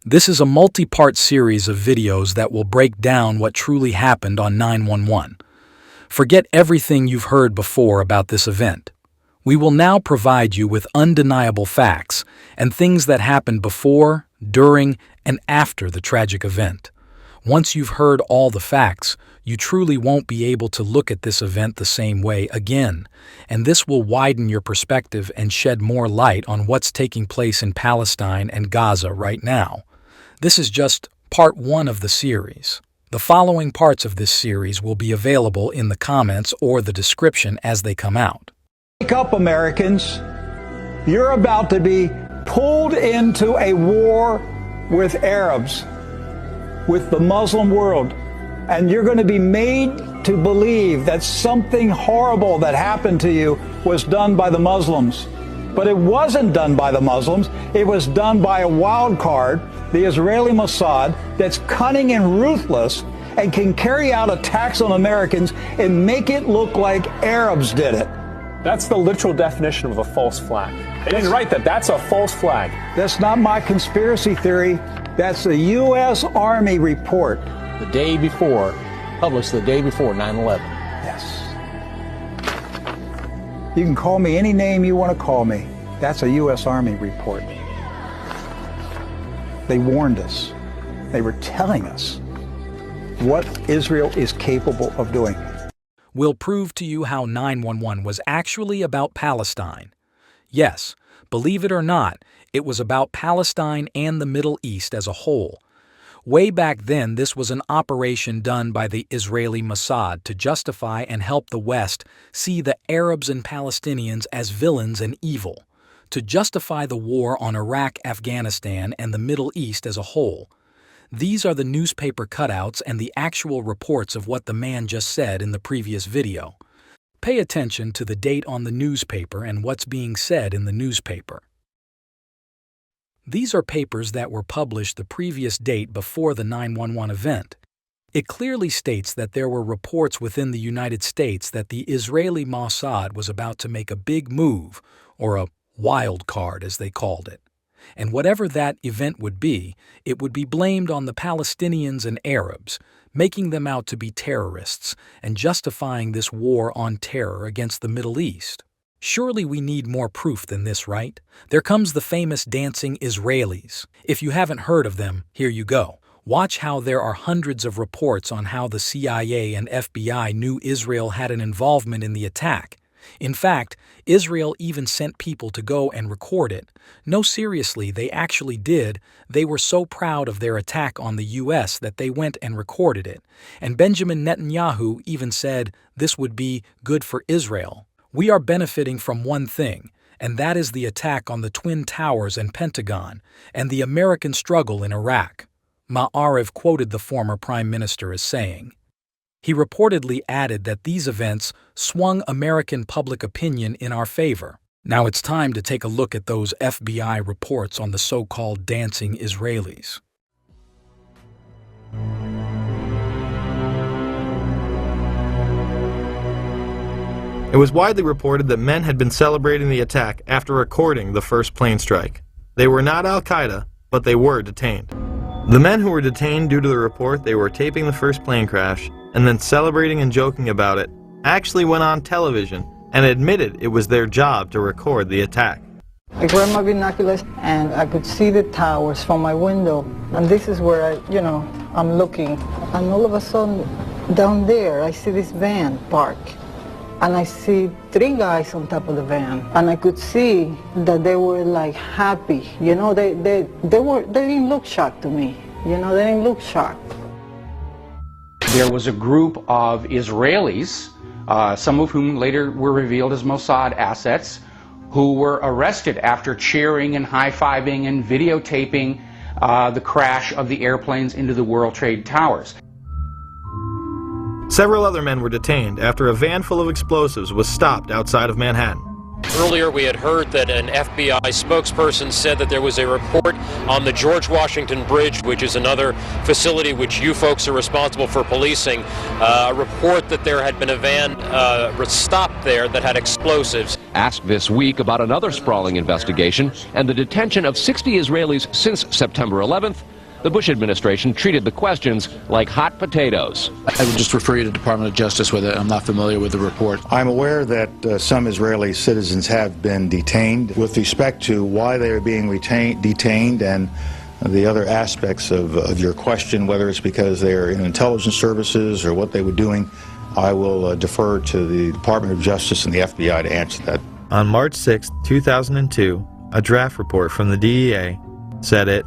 This is a multi-part series of videos that will break down what truly happened on 9/11. Forget everything you've heard before about this event. We will now provide you with undeniable facts and things that happened before, during, and after the tragic event. Once you've heard all the facts, you truly won't be able to look at this event the same way again, and this will widen your perspective and shed more light on what's taking place in Palestine and Gaza right now. This is just part 1 of the series. The following parts of this series will be available in the comments or the description as they come out. Wake up, Americans. You're about to be pulled into a war with Arabs, with the Muslim world, and you're going to be made to believe that something horrible that happened to you was done by the Muslims. But it wasn't done by the Muslims. It was done by a wild card, the Israeli Mossad, that's cunning and ruthless and can carry out attacks on Americans and make it look like Arabs did it. That's the literal definition of a false flag. They didn't write that. That's a false flag. That's not my conspiracy theory. That's the U.S. Army report. The day before, published the day before 9/11. Yes. You can call me any name you want to call me. That's a U.S. Army report. They warned us. They were telling us what Israel is capable of doing. We'll prove to you how 9/11 was actually about Palestine. Yes, believe it or not, it was about Palestine and the Middle East as a whole. Way back then, this was an operation done by the Israeli Mossad to justify and help the West see the Arabs and Palestinians as villains and evil, to justify the war on Iraq, Afghanistan, and the Middle East as a whole. These are the newspaper cutouts and the actual reports of what the man just said in the previous video. Pay attention to the date on the newspaper and what's being said in the newspaper. These are papers that were published the previous date before the 9/11 event. It clearly states that there were reports within the United States that the Israeli Mossad was about to make a big move, or a wild card as they called it. And whatever that event would be, it would be blamed on the Palestinians and Arabs, making them out to be terrorists and justifying this war on terror against the Middle East. Surely we need more proof than this, right? There comes the famous dancing Israelis. If you haven't heard of them, here you go. Watch how there are hundreds of reports on how the CIA and FBI knew Israel had an involvement in the attack. In fact, Israel even sent people to go and record it. No, seriously, they actually did. They were so proud of their attack on the U.S. that they went and recorded it. And Benjamin Netanyahu even said this would be good for Israel. We are benefiting from one thing, and that is the attack on the Twin Towers and Pentagon, and the American struggle in Iraq. Ma'arif quoted the former prime minister as saying. He reportedly added that these events swung American public opinion in our favor. Now it's time to take a look at those FBI reports on the so-called dancing Israelis. It was widely reported that men had been celebrating the attack after recording the first plane strike. They were not Al-Qaeda, but they were detained. The men who were detained due to the report they were taping the first plane crash and then celebrating and joking about it actually went on television and admitted it was their job to record the attack. I grabbed my binoculars and I could see the towers from my window. And this is where I'm looking. And all of a sudden, down there, I see this van park. And I see 3 guys on top of the van. And I could see that they were like happy. They didn't look shocked to me. They didn't look shocked. There was a group of Israelis, some of whom later were revealed as Mossad assets, who were arrested after cheering and high-fiving and videotaping the crash of the airplanes into the World Trade Towers. Several other men were detained after a van full of explosives was stopped outside of Manhattan. Earlier we had heard that an FBI spokesperson said that there was a report on the George Washington Bridge, which is another facility which you folks are responsible for policing, a report that there had been a van stopped there that had explosives. Asked this week about another sprawling investigation and the detention of 60 Israelis since September 11th, the Bush administration treated the questions like hot potatoes. I would just refer you to the Department of Justice with it. I'm not familiar with the report. I'm aware that some Israeli citizens have been detained. With respect to why they are being detained and the other aspects of your question, whether it's because they're in intelligence services or what they were doing, I will defer to the Department of Justice and the FBI to answer that. On March 6, 2002, a draft report from the DEA said it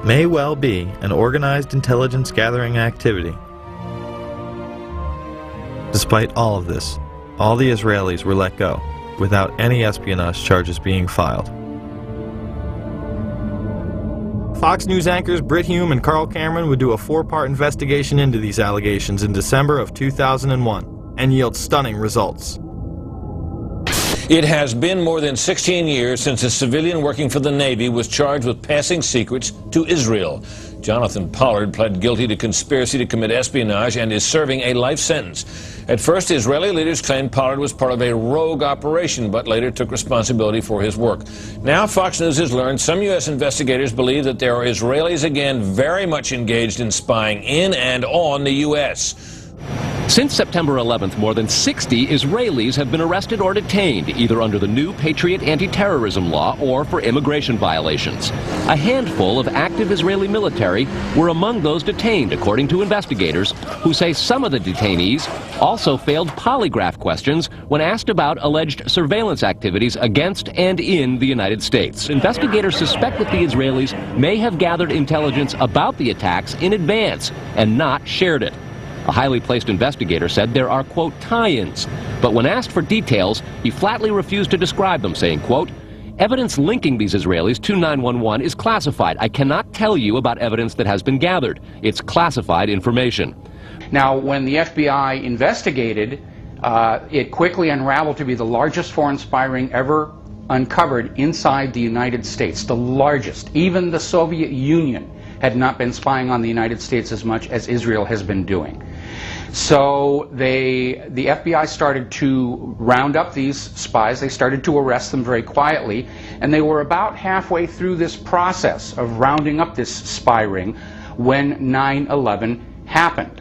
may well be an organized intelligence gathering activity. Despite all of this, all the Israelis were let go without any espionage charges being filed. Fox News anchors Brit Hume and Carl Cameron would do a 4-part investigation into these allegations in December of 2001 and yield stunning results. It has been more than 16 years since a civilian working for the Navy was charged with passing secrets to Israel. Jonathan Pollard pled guilty to conspiracy to commit espionage and is serving a life sentence. At first, Israeli leaders claimed Pollard was part of a rogue operation, but later took responsibility for his work. Now, Fox News has learned some U.S. investigators believe that there are Israelis again very much engaged in spying in and on the U.S. Since September 11th, more than 60 Israelis have been arrested or detained, either under the new Patriot anti-terrorism law or for immigration violations. A handful of active Israeli military were among those detained, according to investigators, who say some of the detainees also failed polygraph questions when asked about alleged surveillance activities against and in the United States. Investigators suspect that the Israelis may have gathered intelligence about the attacks in advance and not shared it. A highly placed investigator said there are, quote, tie-ins, but when asked for details, he flatly refused to describe them, saying, quote, evidence linking these Israelis to 911 is classified. I cannot tell you about evidence that has been gathered. It's classified information. Now, when the FBI investigated, it quickly unraveled to be the largest foreign spy ring ever uncovered inside the United States, the largest. Even the Soviet Union had not been spying on the United States as much as Israel has been doing. So the FBI started to round up these spies. They started to arrest them very quietly, and they were about halfway through this process of rounding up this spy ring when 9/11 happened.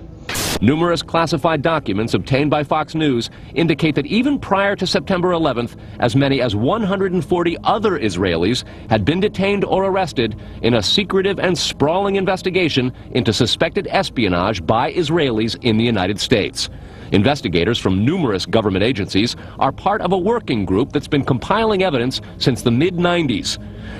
Numerous classified documents obtained by Fox News indicate that even prior to September 11th, as many as 140 other Israelis had been detained or arrested in a secretive and sprawling investigation into suspected espionage by Israelis in the United States. Investigators from numerous government agencies are part of a working group that's been compiling evidence since the mid-90s.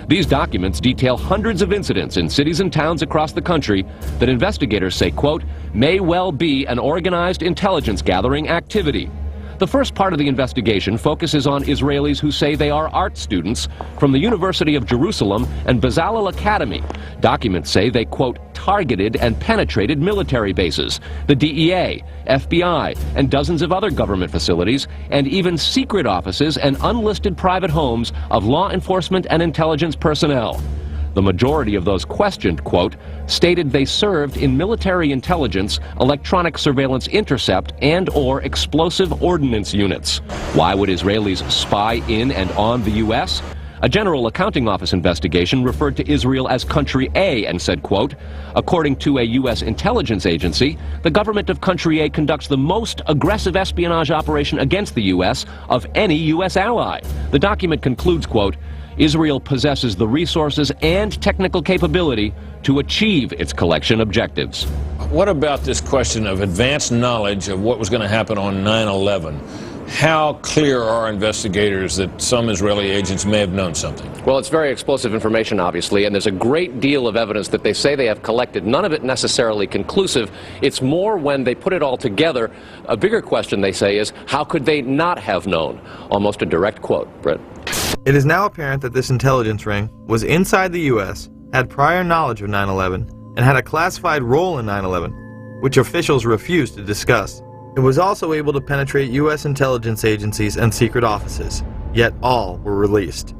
These documents detail hundreds of incidents in cities and towns across the country that investigators say, quote, may well be an organized intelligence gathering activity. The first part of the investigation focuses on Israelis who say they are art students from the University of Jerusalem and Bezalel Academy. Documents say they, quote, targeted and penetrated military bases, the DEA, FBI, and dozens of other government facilities, and even secret offices and unlisted private homes of law enforcement and intelligence personnel. The majority of those questioned, quote, stated they served in military intelligence, electronic surveillance intercept, and/or explosive ordnance units. Why would Israelis spy in and on the U.S.? A General Accounting Office investigation referred to Israel as Country A and said, quote, according to a U.S. intelligence agency, the government of Country A conducts the most aggressive espionage operation against the U.S. of any U.S. ally. The document concludes, quote, Israel possesses the resources and technical capability to achieve its collection objectives. What about this question of advanced knowledge of what was going to happen on 9/11? How clear are investigators that some Israeli agents may have known something? Well, it's very explosive information, obviously, and there's a great deal of evidence that they say they have collected, none of it necessarily conclusive. It's more when they put it all together. A bigger question, they say, is how could they not have known? Almost a direct quote, Brett. It is now apparent that this intelligence ring was inside the U.S., had prior knowledge of 9/11, and had a classified role in 9/11, which officials refused to discuss. It was also able to penetrate U.S. intelligence agencies and secret offices, yet all were released.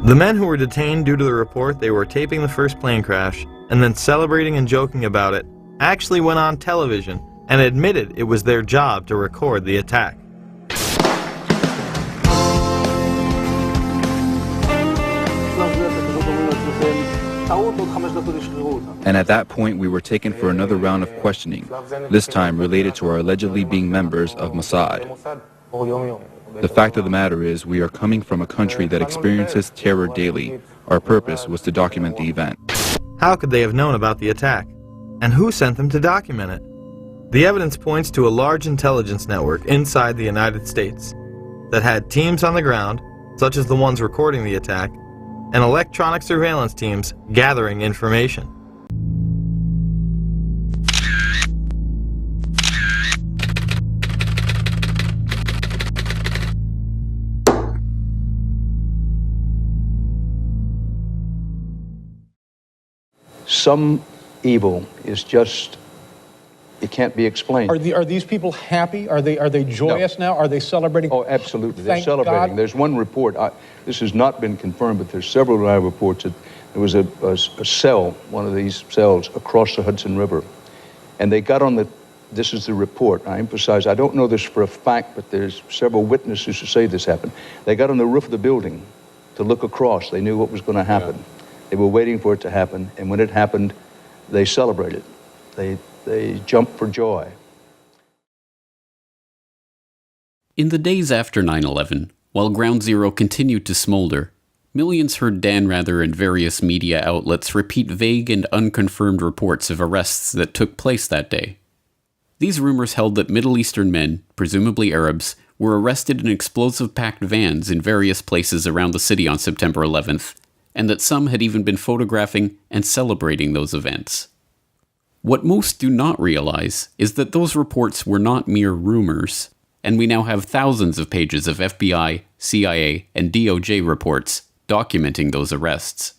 The men who were detained due to the report they were taping the first plane crash and then celebrating and joking about it actually went on television and admitted it was their job to record the attack. And at that point, we were taken for another round of questioning, this time related to our allegedly being members of Mossad. The fact of the matter is, we are coming from a country that experiences terror daily. Our purpose was to document the event. How could they have known about the attack? And who sent them to document it? The evidence points to a large intelligence network inside the United States that had teams on the ground, such as the ones recording the attack, and electronic surveillance teams gathering information. Some evil is just, it can't be explained. Are these people happy? Are they joyous now? Are they celebrating? Oh, absolutely. They're Thank celebrating. God. There's one report, this has not been confirmed, but there's several live reports that there was a cell, one of these cells, across the Hudson River. And they got on this is the report. I emphasize, I don't know this for a fact, but there's several witnesses who say this happened. They got on the roof of the building to look across. They knew what was going to happen. Yeah. They were waiting for it to happen, and when it happened, they celebrated. They jumped for joy. In the days after 9/11, while Ground Zero continued to smolder, millions heard Dan Rather and various media outlets repeat vague and unconfirmed reports of arrests that took place that day. These rumors held that Middle Eastern men, presumably Arabs, were arrested in explosive-packed vans in various places around the city on September 11th, and that some had even been photographing and celebrating those events. What most do not realize is that those reports were not mere rumors, and we now have thousands of pages of FBI, CIA, and DOJ reports documenting those arrests.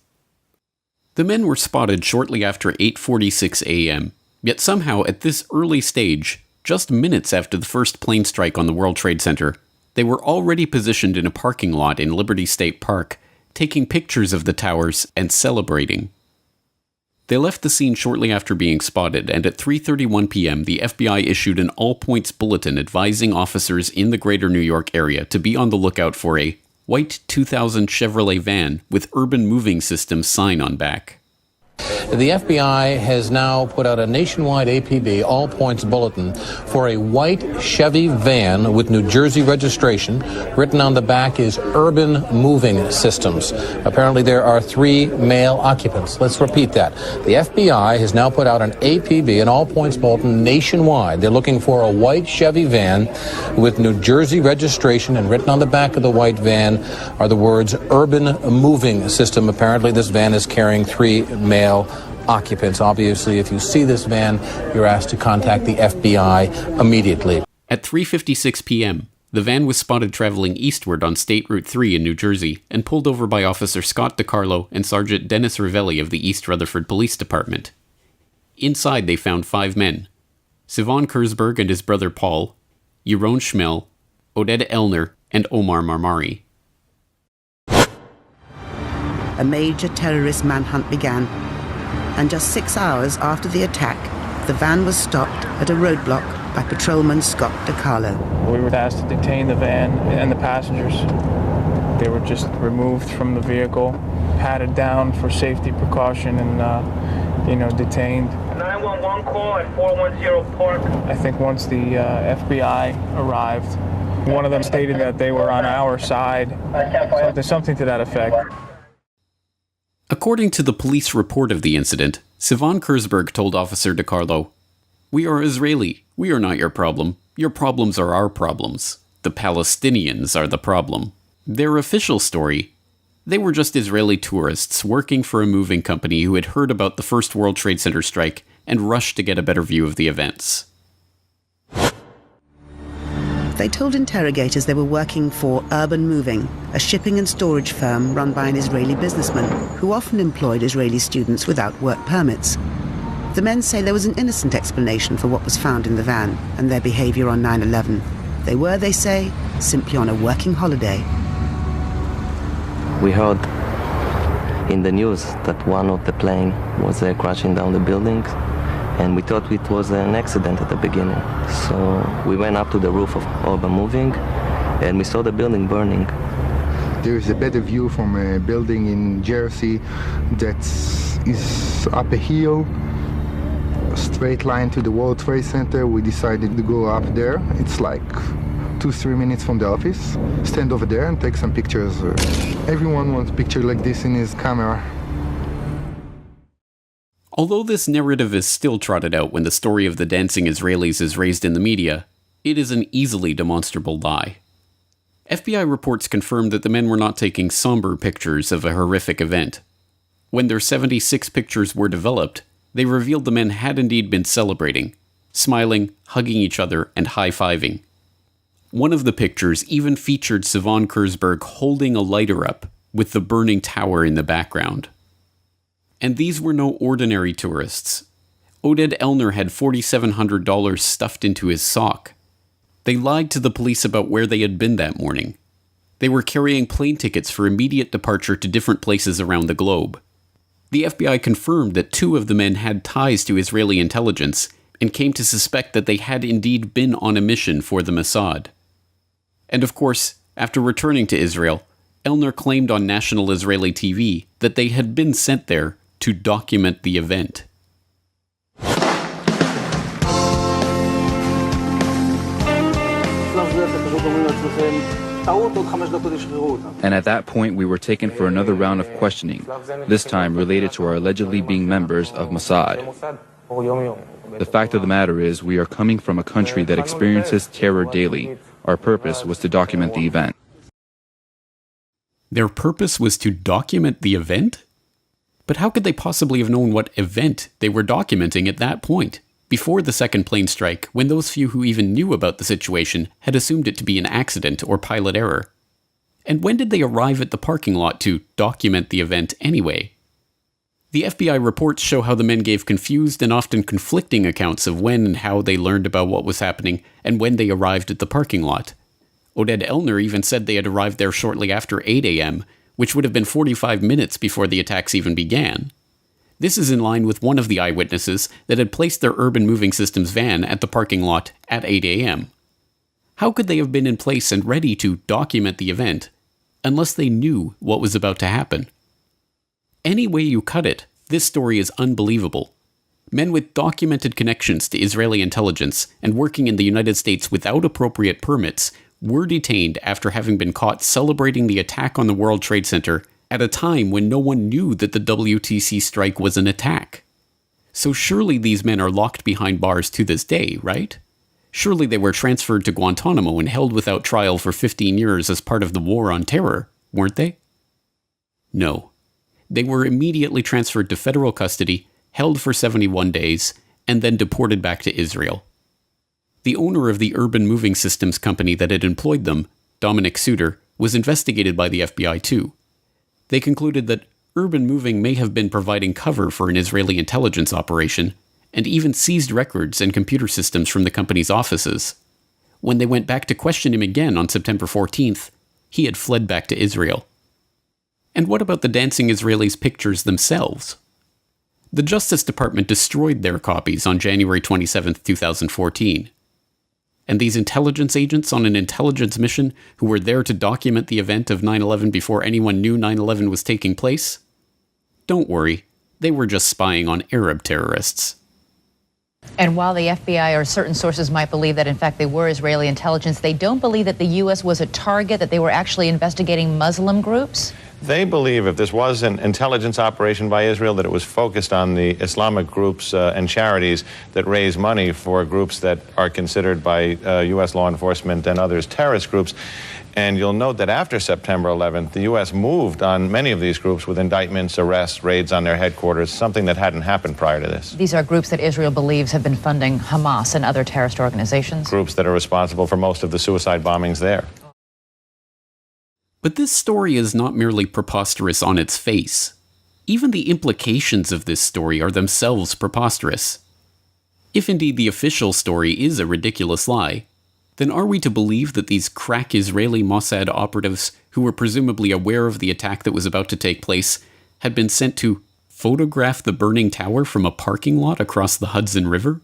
The men were spotted shortly after 8:46 a.m., yet somehow at this early stage, just minutes after the first plane strike on the World Trade Center, they were already positioned in a parking lot in Liberty State Park, taking pictures of the towers and celebrating. They left the scene shortly after being spotted, and at 3:31 p.m. the FBI issued an all-points bulletin advising officers in the greater New York area to be on the lookout for a white 2000 Chevrolet van with Urban Moving Systems sign on back. The FBI has now put out a nationwide APB, all-points bulletin, for a white Chevy van with New Jersey registration. Written on the back is Urban Moving Systems. Apparently there are 3 male occupants. Let's repeat that. The FBI has now put out an APB, an all-points bulletin, nationwide. They're looking for a white Chevy van with New Jersey registration, and written on the back of the white van are the words Urban Moving System. Apparently this van is carrying 3 male occupants. Obviously, if you see this van, you're asked to contact the FBI immediately. At 3:56 p.m., the van was spotted traveling eastward on State Route 3 in New Jersey and pulled over by Officer Scott DiCarlo and Sergeant Dennis Ravelli of the East Rutherford Police Department. Inside, they found 5 men: Sivan Kurzberg and his brother Paul, Yaron Schmel, Oded Elner, and Omar Marmari. A major terrorist manhunt began, and just 6 hours after the attack, the van was stopped at a roadblock by patrolman Scott DiCarlo. We were asked to detain the van and the passengers. They were just removed from the vehicle, patted down for safety precaution, and detained. 911 call at 410 Park. I think once the FBI arrived, one of them stated that they were on our side, something to that effect. According to the police report of the incident, Sivan Kurzberg told Officer DiCarlo, "We are Israeli. We are not your problem. Your problems are our problems. The Palestinians are the problem." Their official story: they were just Israeli tourists working for a moving company who had heard about the first World Trade Center strike and rushed to get a better view of the events. They told interrogators they were working for Urban Moving, a shipping and storage firm run by an Israeli businessman who often employed Israeli students without work permits. The men say there was an innocent explanation for what was found in the van and their behavior on 9/11. They were, they say, simply on a working holiday. We heard in the news that one of the plane was crashing down the building, and we thought it was an accident at the beginning. So we went up to the roof of Urban Moving, and we saw the building burning. There is a better view from a building in Jersey that is up a hill, a straight line to the World Trade Center. We decided to go up there. It's like 2-3 minutes from the office. Stand over there and take some pictures. Everyone wants a picture like this in his camera. Although this narrative is still trotted out when the story of the dancing Israelis is raised in the media, it is an easily demonstrable lie. FBI reports confirmed that the men were not taking somber pictures of a horrific event. When their 76 pictures were developed, they revealed the men had indeed been celebrating, smiling, hugging each other, and high-fiving. One of the pictures even featured Sivan Kurzberg holding a lighter up, with the burning tower in the background. And these were no ordinary tourists. Oded Elner had $4,700 stuffed into his sock. They lied to the police about where they had been that morning. They were carrying plane tickets for immediate departure to different places around the globe. The FBI confirmed that 2 of the men had ties to Israeli intelligence and came to suspect that they had indeed been on a mission for the Mossad. And of course, after returning to Israel, Elner claimed on national Israeli TV that they had been sent there to document the event. And at that point, we were taken for another round of questioning, this time related to our allegedly being members of Mossad. The fact of the matter is, we are coming from a country that experiences terror daily. Our purpose was to document the event. Their purpose was to document the event? But how could they possibly have known what event they were documenting at that point, before the second plane strike, when those few who even knew about the situation had assumed it to be an accident or pilot error? And when did they arrive at the parking lot to document the event anyway? The FBI reports show how the men gave confused and often conflicting accounts of when and how they learned about what was happening and when they arrived at the parking lot. Oded Elner even said they had arrived there shortly after 8 a.m., which would have been 45 minutes before the attacks even began. This is in line with one of the eyewitnesses that had placed their urban moving systems van at the parking lot at 8 a.m. How could they have been in place and ready to document the event unless they knew what was about to happen? Any way you cut it, this story is unbelievable. Men with documented connections to Israeli intelligence and working in the United States without appropriate permits were detained after having been caught celebrating the attack on the World Trade Center at a time when no one knew that the WTC strike was an attack. So surely these men are locked behind bars to this day, right? Surely they were transferred to Guantanamo and held without trial for 15 years as part of the war on terror, weren't they? No. They were immediately transferred to federal custody, held for 71 days, and then deported back to Israel. The owner of the urban moving systems company that had employed them, Dominic Suter, was investigated by the FBI too. They concluded that urban moving may have been providing cover for an Israeli intelligence operation, and even seized records and computer systems from the company's offices. When they went back to question him again on September 14th, he had fled back to Israel. And what about the dancing Israelis' pictures themselves? The Justice Department destroyed their copies on January 27, 2014. And these intelligence agents on an intelligence mission who were there to document the event of 9/11 before anyone knew 9/11 was taking place? Don't worry, they were just spying on Arab terrorists. And while the FBI or certain sources might believe that in fact they were Israeli intelligence, they don't believe that the U.S. was a target, that they were actually investigating Muslim groups? They believe if this was an intelligence operation by Israel, that it was focused on the Islamic groups and charities that raise money for groups that are considered by U.S. law enforcement and others terrorist groups. And you'll note that after September 11th, the U.S. moved on many of these groups with indictments, arrests, raids on their headquarters, something that hadn't happened prior to this. These are groups that Israel believes have been funding Hamas and other terrorist organizations? Groups that are responsible for most of the suicide bombings there. But this story is not merely preposterous on its face. Even the implications of this story are themselves preposterous. If indeed the official story is a ridiculous lie, then are we to believe that these crack Israeli Mossad operatives, who were presumably aware of the attack that was about to take place, had been sent to photograph the burning tower from a parking lot across the Hudson River?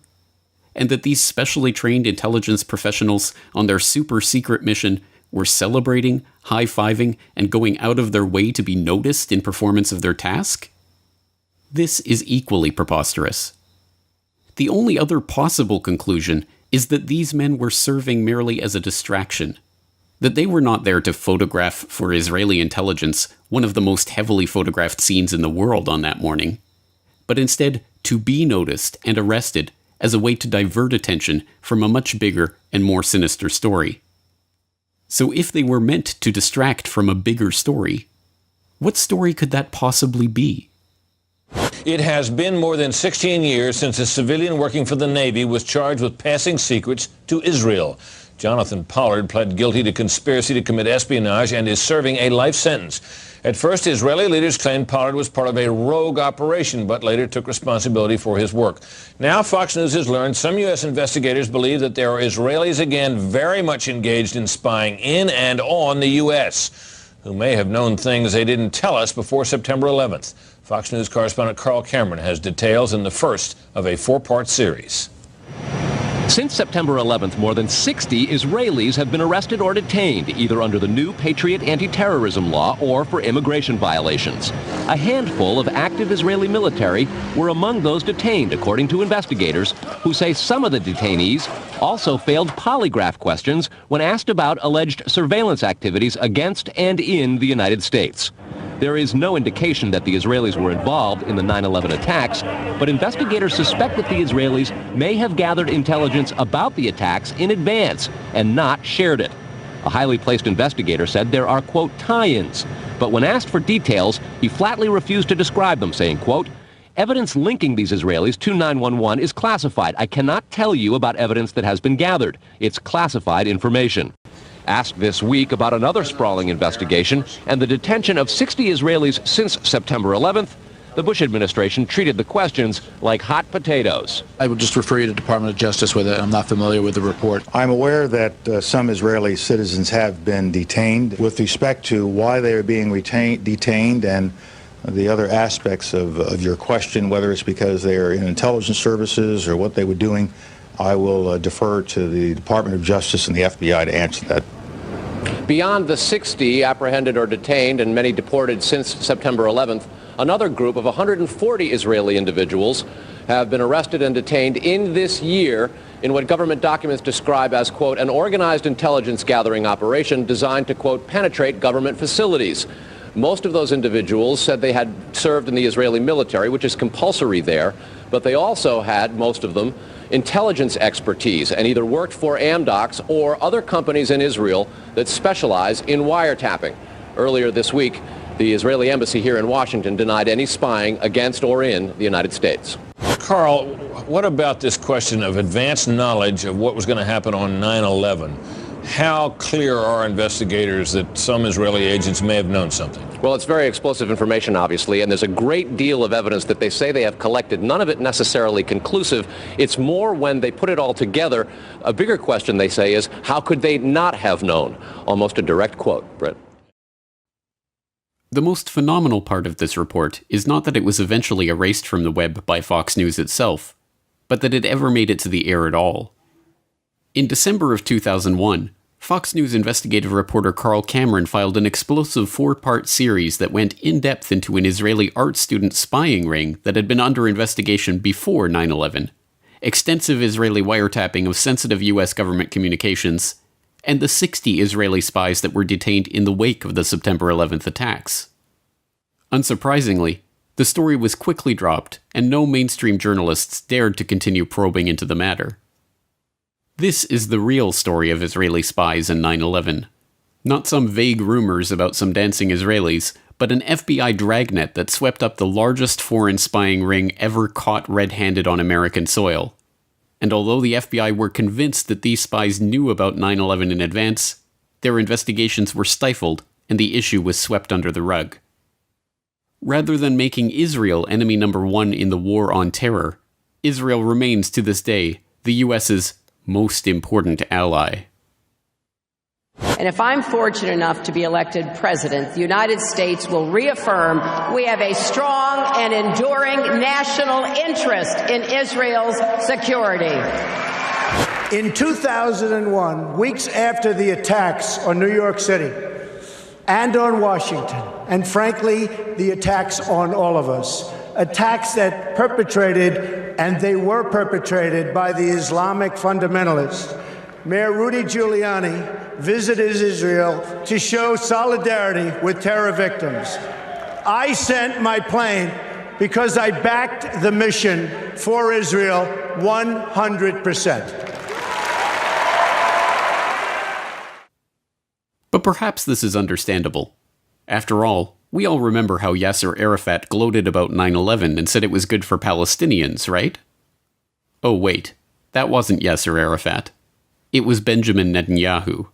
And that these specially trained intelligence professionals on their super secret mission were celebrating, high-fiving, and going out of their way to be noticed in performance of their task? This is equally preposterous. The only other possible conclusion is that these men were serving merely as a distraction, that they were not there to photograph for Israeli intelligence one of the most heavily photographed scenes in the world on that morning, but instead to be noticed and arrested as a way to divert attention from a much bigger and more sinister story. So if they were meant to distract from a bigger story, what story could that possibly be? It has been more than 16 years since a civilian working for the Navy was charged with passing secrets to Israel. Jonathan Pollard pled guilty to conspiracy to commit espionage and is serving a life sentence. At first, Israeli leaders claimed Pollard was part of a rogue operation, but later took responsibility for his work. Now, Fox News has learned some U.S. investigators believe that there are Israelis again very much engaged in spying in and on the U.S., who may have known things they didn't tell us before September 11th. Fox News correspondent Carl Cameron has details in the first of a four-part series. Since September 11th, more than 60 Israelis have been arrested or detained, either under the new Patriot anti-terrorism law or for immigration violations. A handful of active Israeli military were among those detained, according to investigators, who say some of the detainees also failed polygraph questions when asked about alleged surveillance activities against and in the United States. There is no indication that the Israelis were involved in the 9/11 attacks, but investigators suspect that the Israelis may have gathered intelligence about the attacks in advance and not shared it. A highly placed investigator said there are, quote, tie-ins, but when asked for details, he flatly refused to describe them, saying, quote, evidence linking these Israelis to 9/11 is classified. I cannot tell you about evidence that has been gathered. It's classified information. Asked this week about another sprawling investigation and the detention of 60 Israelis since September 11th, the Bush administration treated the questions like hot potatoes. I would just refer you to the Department of Justice with it. I'm not familiar with the report. I'm aware that some Israeli citizens have been detained. With respect to why they are being detained and the other aspects of your question, whether it's because they are in intelligence services or what they were doing, I will defer to the Department of Justice and the FBI to answer that. Beyond the 60 apprehended or detained and many deported since September 11th, another group of 140 Israeli individuals have been arrested and detained in this year in what government documents describe as, quote, an organized intelligence gathering operation designed to, quote, penetrate government facilities. Most of those individuals said they had served in the Israeli military, which is compulsory there, but they also had, most of them, intelligence expertise and either worked for Amdocs or other companies in Israel that specialize in wiretapping. Earlier this week, the Israeli embassy here in Washington denied any spying against or in the United States. Carl, what about this question of advanced knowledge of what was going to happen on 9/11? How clear are investigators that some Israeli agents may have known something? Well, it's very explosive information, obviously, and there's a great deal of evidence that they say they have collected, none of it necessarily conclusive. It's more when they put it all together. A bigger question, they say, is how could they not have known? Almost a direct quote, Britt. The most phenomenal part of this report is not that it was eventually erased from the web by Fox News itself, but that it ever made it to the air at all. In December of 2001, Fox News investigative reporter Carl Cameron filed an explosive four-part series that went in-depth into an Israeli art student spying ring that had been under investigation before 9/11, extensive Israeli wiretapping of sensitive U.S. government communications, and the 60 Israeli spies that were detained in the wake of the September 11th attacks. Unsurprisingly, the story was quickly dropped, and no mainstream journalists dared to continue probing into the matter. This is the real story of Israeli spies in 9/11. Not some vague rumors about some dancing Israelis, but an FBI dragnet that swept up the largest foreign spying ring ever caught red-handed on American soil. And although the FBI were convinced that these spies knew about 9/11 in advance, their investigations were stifled and the issue was swept under the rug. Rather than making Israel enemy number one in the war on terror, Israel remains to this day the U.S.'s most important ally. And if I'm fortunate enough to be elected president, the United States will reaffirm we have a strong and enduring national interest in Israel's security. In 2001, weeks after the attacks on New York City and on Washington, and frankly, the attacks on all of us, attacks that perpetrated, and they were perpetrated by the Islamic fundamentalists, Mayor Rudy Giuliani visited Israel to show solidarity with terror victims. I sent my plane because I backed the mission for Israel 100%. But perhaps this is understandable. After all, we all remember how Yasser Arafat gloated about 9/11 and said it was good for Palestinians, right? Oh wait, that wasn't Yasser Arafat. It was Benjamin Netanyahu.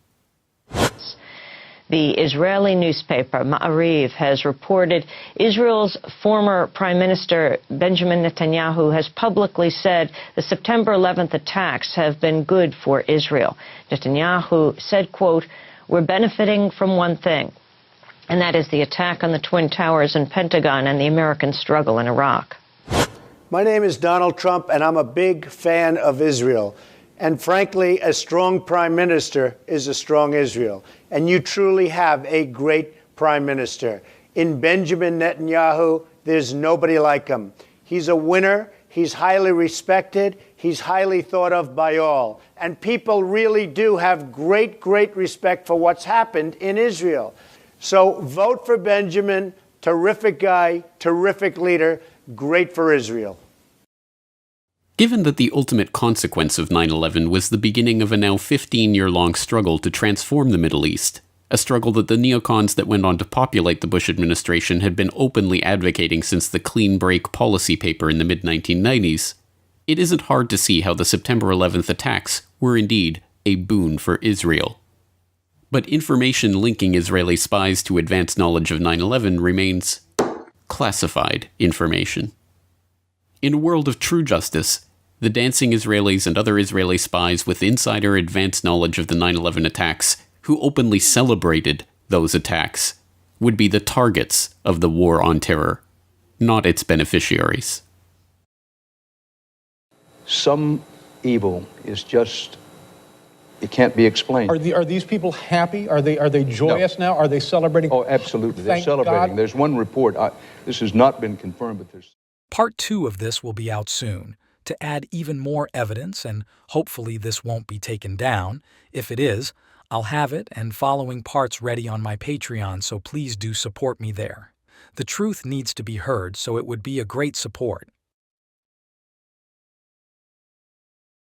The Israeli newspaper Ma'ariv has reported Israel's former Prime Minister Benjamin Netanyahu has publicly said the September 11th attacks have been good for Israel. Netanyahu said, quote, "We're benefiting from one thing, and that is the attack on the Twin Towers and Pentagon and the American struggle in Iraq." My name is Donald Trump, and I'm a big fan of Israel. And frankly, a strong prime minister is a strong Israel. And you truly have a great prime minister. In Benjamin Netanyahu, there's nobody like him. He's a winner. He's highly respected. He's highly thought of by all. And people really do have great, great respect for what's happened in Israel. So vote for Benjamin. Terrific guy, terrific leader, great for Israel. Given that the ultimate consequence of 9/11 was the beginning of a now 15-year-long struggle to transform the Middle East, a struggle that the neocons that went on to populate the Bush administration had been openly advocating since the clean break policy paper in the mid-1990s, it isn't hard to see how the September 11th attacks were indeed a boon for Israel. But information linking Israeli spies to advance knowledge of 9/11 remains classified information. In a world of true justice, the dancing Israelis and other Israeli spies with insider advance knowledge of the 9/11 attacks, who openly celebrated those attacks, would be the targets of the war on terror, not its beneficiaries. Some evil is just, it can't be explained. Are these people happy? Are they joyous now? Are they celebrating? Oh, absolutely. They're Thank celebrating. God. There's one report. This has not been confirmed, but there's... Part 2 of this will be out soon, to add even more evidence, and hopefully this won't be taken down. If it is, I'll have it and following parts ready on my Patreon, so please do support me there. The truth needs to be heard, so it would be a great support.